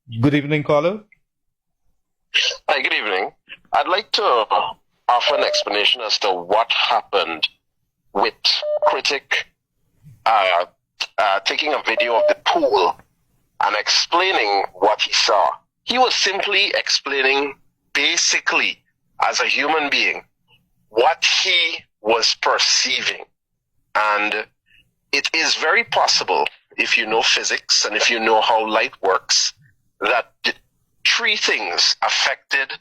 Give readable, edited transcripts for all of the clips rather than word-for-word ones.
Good evening, caller. Hi, good evening. I'd like to offer an explanation as to what happened with Critic taking a video of the pool and explaining what he saw. He was simply explaining, basically, as a human being, what he was perceiving. And it is very possible, if you know physics and if you know how light works, that three things affected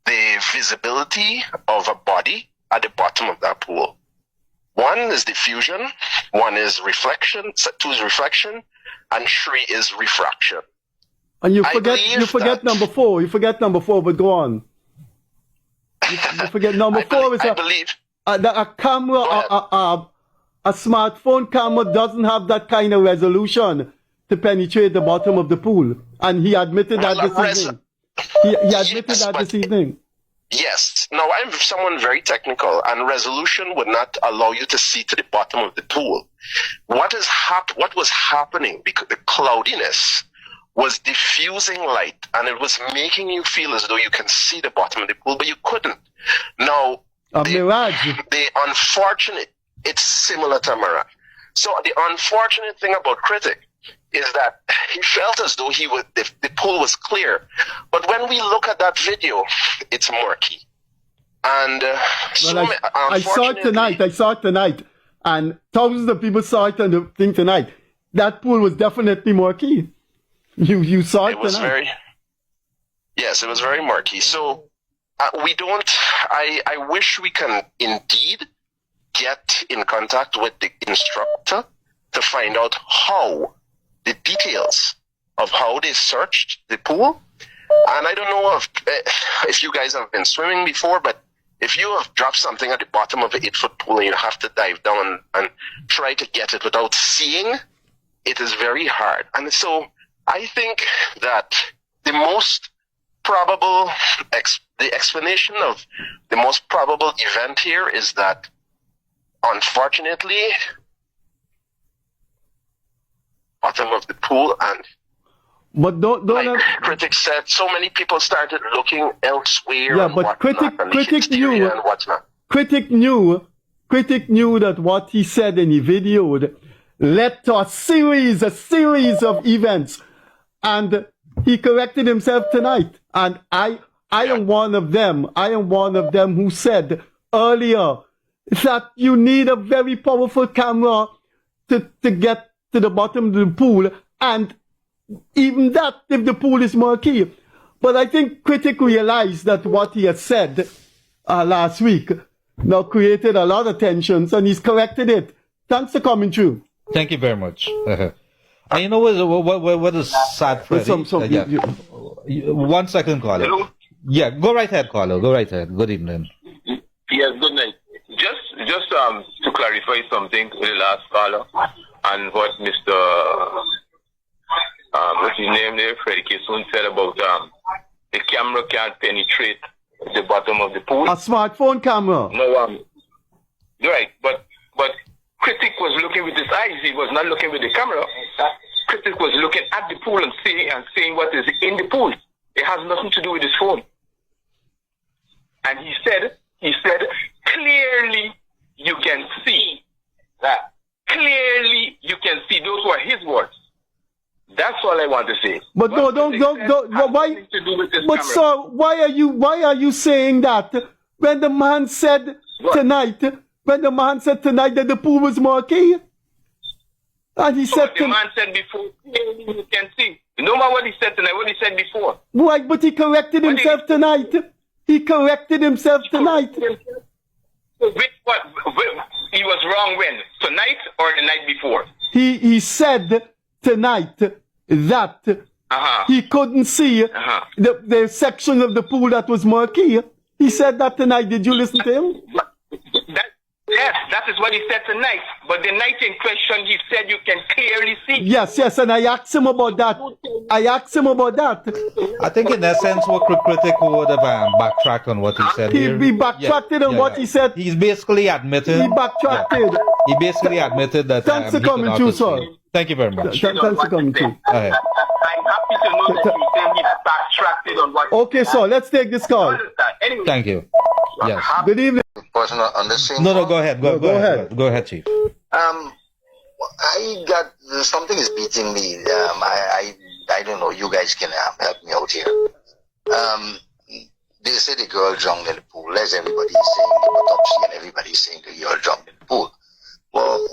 the visibility of a body at the bottom of that pool. One is diffusion, one is reflection, two is reflection, and three is refraction. And you forget number four. You forget number four, but go on. You forget number four is a camera, a smartphone camera doesn't have that kind of resolution to penetrate the bottom of the pool. And he admitted that this evening. He admitted that this evening. Yes. Now, I'm someone very technical, and resolution would not allow you to see to the bottom of the pool. What was happening, because the cloudiness was diffusing light, and it was making you feel as though you can see the bottom of the pool, but you couldn't. Now, the unfortunate, it's similar to a mirage. So the unfortunate thing about Critic is that he felt as though the pool was clear. But when we look at that video, it's murky. And I saw it tonight. And thousands of people saw it on the thing tonight. That pool was definitely murky. You saw it tonight. Yes, it was very murky. So I wish we can indeed get in contact with the instructor to find out the details of how they searched the pool. And I don't know if you guys have been swimming before, but if you have dropped something at the bottom of an 8-foot pool and you have to dive down and try to get it without seeing, it is very hard. And so I think that the most probable, the explanation of the most probable event here is that, unfortunately, bottom of the pool, and Critic said, so many people started looking elsewhere. Yeah, but Critic knew and whatnot. Critic knew that what he said and he videoed led to a series of events, and he corrected himself tonight. And I am one of them. I am one of them who said earlier that you need a very powerful camera to get to the bottom of the pool, and even that if the pool is murky. But I think Critic realized that what he had said last week now created a lot of tensions, and he's corrected it. Thanks for coming through. Thank you very much. And you know what is sad, Freddie? 1 second, caller. Hello? Yeah, go right ahead, caller. Go right ahead. Good evening. Yes, good night. Just to clarify something with the last caller and what Mr. What's his name there, Freddie Kissoon said about the camera can't penetrate the bottom of the pool. A smartphone camera. No, right, but Critic was looking with his eyes. He was not looking with the camera. Critic was looking at the pool and seeing what is in the pool. It has nothing to do with his phone. And he said, clearly you can see that. Clearly you can see. Those were his words. That's all I want to say. But no, don't. Why? But sir, why are you saying that when the man said tonight that the pool was murky? And he said the man said before, clearly you can see. No matter what he said tonight, what he said before. Right, but he corrected himself tonight. He corrected himself tonight. What? He was wrong when? Tonight or the night before? He said tonight that he couldn't see the section of the pool that was murky. He said that tonight. Did you listen to him? Yes, that is what he said tonight. But the night in question, he said you can clearly see. Yes, and I asked him about that. I think in essence, what Critic would have backtracked on what he said here. He backtracked on what he said. He's basically admitted. He backtracked. He basically admitted that. Thanks for coming through, sir. Thank you very much. Thanks for coming through. happy to know that you say he backtracked on what. Okay, so let's take this call. Anyway, Thank you. Yes. Good evening. Person on the same. No, go ahead. Go ahead. Go ahead, Chief. I got something is beating me. I don't know. You guys can help me out here. They say the girl drowned in the pool. As everybody is saying, the autopsy and everybody is saying the girl drowned in the pool. Well,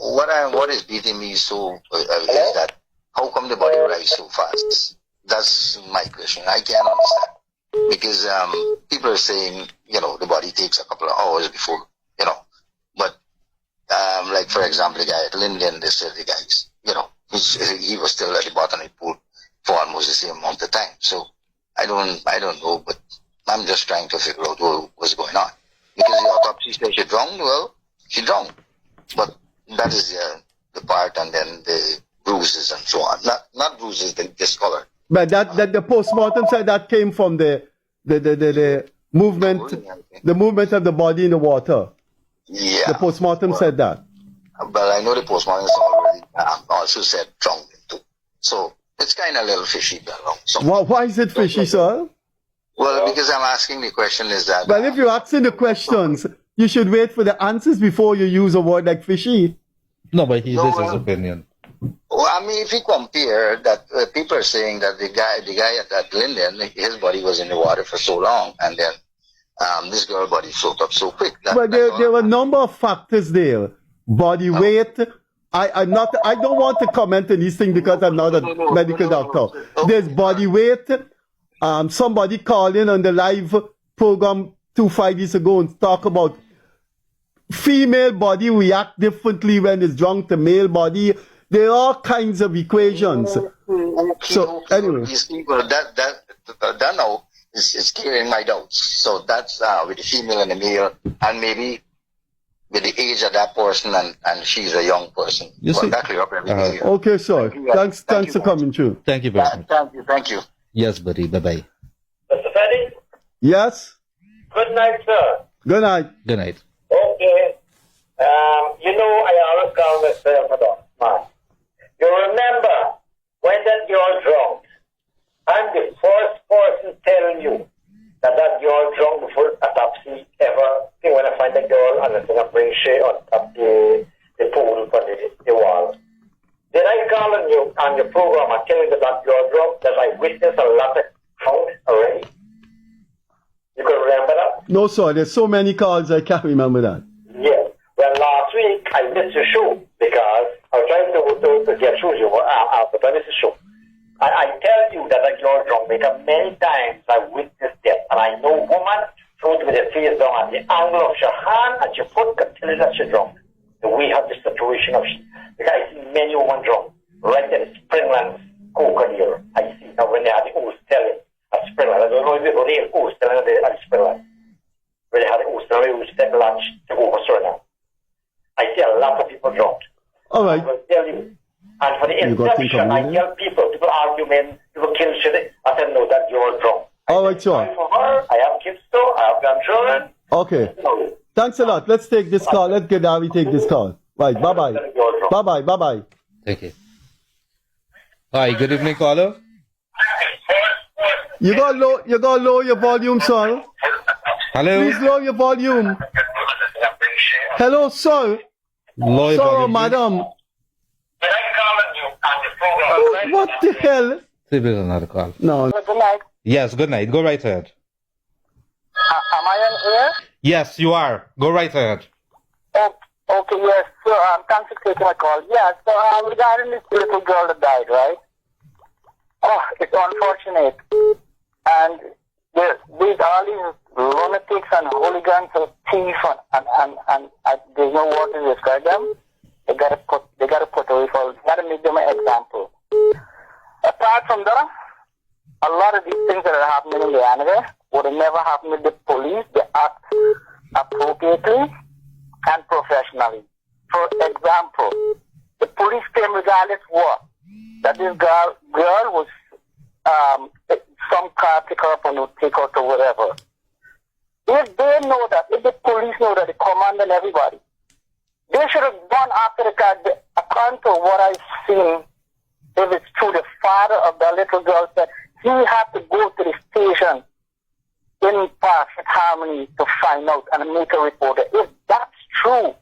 what is beating me so is that how come the body rise so fast? That's my question. I can't understand because people are saying the body takes a couple of hours before but like for example the guy at Linden, they said the guys he was still at the bottom of the pool for almost the same amount of time. So I don't know, but I'm just trying to figure out what was going on because the autopsy says she drowned. Well, she drowned, but that is the part, and then the bruises and so on. Not bruises, the discolor. But that the postmortem said that came from the movement of the body in the water. Yeah. The postmortem said that. But I know the postmortem already also said drowned too. So it's kind of a little fishy. So, why is it fishy, sir? Well, because I'm asking the question is that... Well, if you're asking the questions, you should wait for the answers before you use a word like fishy. No, but this is his opinion. Well, I mean, if you compare that, people are saying that the guy at Linden, his body was in the water for so long, and then this girl body floated up so quick. But there were a number of factors there. Body weight. I don't want to comment on these things because I'm not a medical doctor. There's body weight. Somebody called in on the live program 5 years ago and talk about female body react differently when it's drunk to male body. There are all kinds of equations. Anyway. Well, that now is clearing my doubts. So that's with the female and the male, and maybe with the age of that person, and she's a young person. That clear up everything. Okay, sir. Thanks for coming through. Thank you very much. Thank you. Yes, buddy. Bye-bye. Mr. Fetty? Yes? Good night, sir. Good night. Good night. Okay. I always call myself a dog man. You remember when that girl drowned, I'm the first person telling you that girl drowned before autopsy ever. When I find the girl and I bring she on top the pool for the wall. Did I call on you on your program and tell you that girl drowned, that I witnessed a lot of drowned already? You can remember that? No, sir. There's so many calls, I can't remember that. Yes. Well, last week I missed the show because I was trying to get through you after I missed the show. I tell you that a girl drowned because many times I witnessed it, and I know a woman threw with her face down at the angle of her hand and she put could tell you that she drowned. We have the situation of because I see many women drowned right at the Springland crocodile. I see now when they had the ooze telling at Springland. I don't know if it was real ooze telling at the Springland. When they had the ooze telling, we would take lunch to go for Suriname. I see a lot of people drowned. All right. I will tell you. And for the inception, I tell people argument, people kill shit. I said, no, that you're drowned. All right, sir. For her, I have kids too, I have grandchildren. Okay. Thanks a lot. Let's take this call. Let's get Davi take this call. Right. Bye-bye. Bye-bye. Bye-bye. Thank you. Hi. Good evening, caller. You got low your volume, sir. Hello. Please lower your volume. Hello, sir. Lower your sir, volume, madam. What the hell? See, there's another call. No. Good night. Yes. Good night. Go right ahead. Am I on air? Yes, you are. Go right ahead. Okay, yes. So, thanks for taking my call. Yes, so regarding this little girl that died, right? Oh, it's unfortunate. And these all these lunatics and hooligans and thieves and there's no word to describe them. They gotta put away for. Gotta make them an example. Apart from that, a lot of these things that are happening in the anime would have never happened with the police. They act appropriately and professionally. For example, the police claim regardless what that this girl was some car pick her up and would take her to whatever. If they know that, if the police know that, the command and everybody, they should have gone after the car. According to what I've seen if it's true, the father of the little girl said he had to go to the station in Perfect Harmony to find out and make a report. If that's true,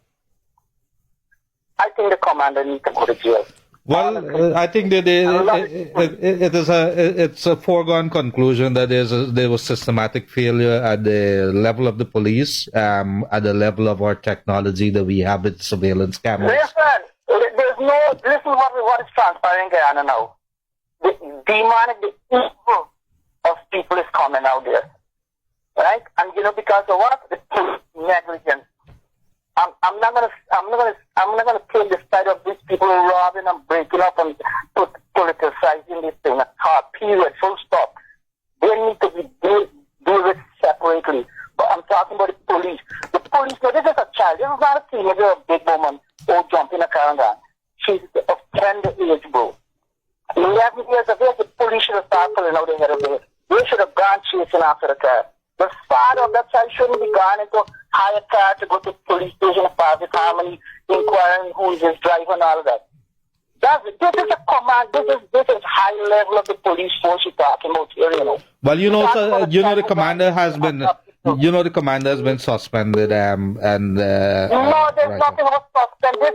I think the commander needs to go to jail. Well, I think that it's a foregone conclusion that there was systematic failure at the level of the police, at the level of our technology that we have with surveillance cameras. Listen what is transpiring in Guyana now. The demonic, the evil of people is coming out there. Right? And you know, because of what? The police negligence. I'm not gonna take the side of these people robbing and breaking up and politicizing this thing. That's hard. Period. Full stop. They need to be dealt with separately. But I'm talking about the police. The police. No, this is a child. This is not a teenager or a big woman who jump in a car and gone. She's of tender age, bro. 11 years of age, the police should have started pulling out the head of it. They should have gone chasing after the car. The father of that child shouldn't be gone into hire a car to go to the police station and pass the Harmony, inquiring who is his driver and all of that. This is a command. This is high level of the police force you're talking about here, you know. Well, the commander has been. The commander has been suspended, no, there's nothing about suspended.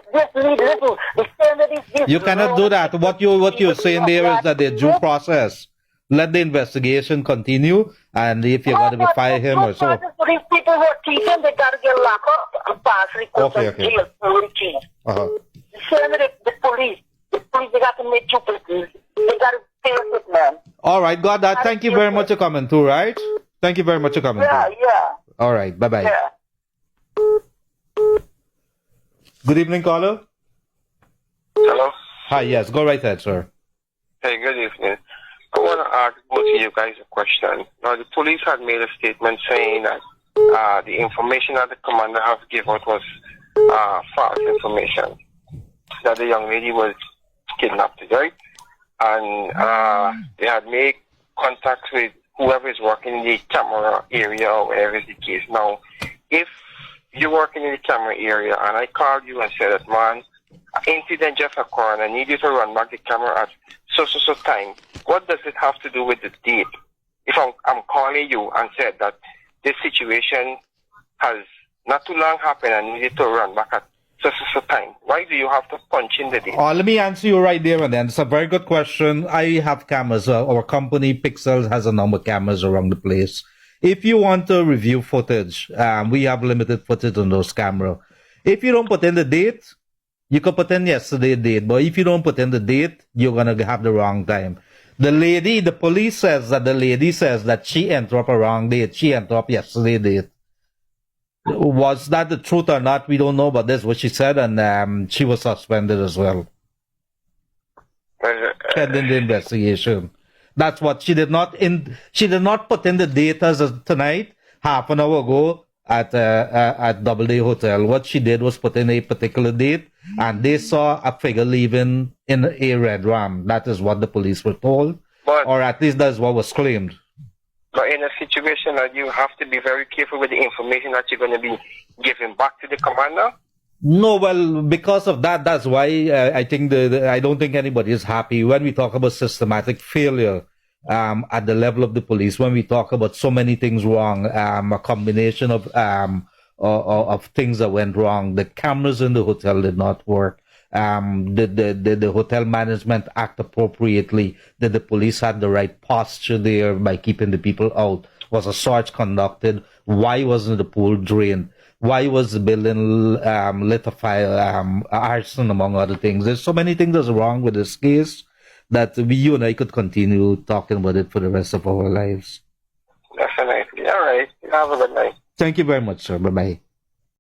You cannot do that. What you're saying there is that the due process. Let the investigation continue, and if you're going to fire him or so. These people who are teaching, they got to get locked up and pass reports and jail for the kids. Same with the police. The police, they got to make two police. They got to pay it, man. All right, got that. Thank you very much for coming through, right? Thank you very much for coming through. Yeah. All right, bye-bye. Yeah. Good evening, caller. Hello? Hi, yes, go right ahead, sir. Hey, good evening. I want to ask both of you guys a question. Now, the police had made a statement saying that the information that the commander has given out was false information, that the young lady was kidnapped, right? And they had made contact with whoever is working in the camera area or whatever is the case. Now, if you're working in the camera area and I called you and said that, man, an incident just occurred and I need you to run back the camera at so time, what does it have to do with the date? If I'm calling you and said that this situation has not too long happened and needed to run back at so time, why do you have to punch in the date? Let me answer you right there and then. It's a very good question. I have cameras. Our company, Pixels, has a number of cameras around the place. If you want to review footage, we have limited footage on those cameras. If you don't put in the date, you can put in yesterday's date, but if you don't put in the date, you're going to have the wrong time. The police says that the lady says that she entered up a wrong date. She entered up yesterday's date. Was that the truth or not? We don't know, but that's what she said, and she was suspended as well. Pending the investigation. That's what she did not put in the date as of tonight, half an hour ago at Doubleday Hotel. What she did was put in a particular date, and they saw a figure leaving in a red Ram. That is what the police were told, or at least that's what was claimed. But in a situation that you have to be very careful with the information that you're going to be giving back to the commander? No, well, because of that, that's why I think I don't think anybody is happy when we talk about systematic failure at the level of the police. When we talk about so many things wrong, a combination of things that went wrong. The cameras in the hotel did not work. The hotel management act appropriately. That the police had the right posture there by keeping the people out. Was a search conducted? Why wasn't the pool drained? Why was the building lit a fire, arson, among other things? There's so many things that's wrong with this case that you and I could continue talking about it for the rest of our lives. Definitely. All right. Have a good night. Thank you very much, sir. Bye-bye.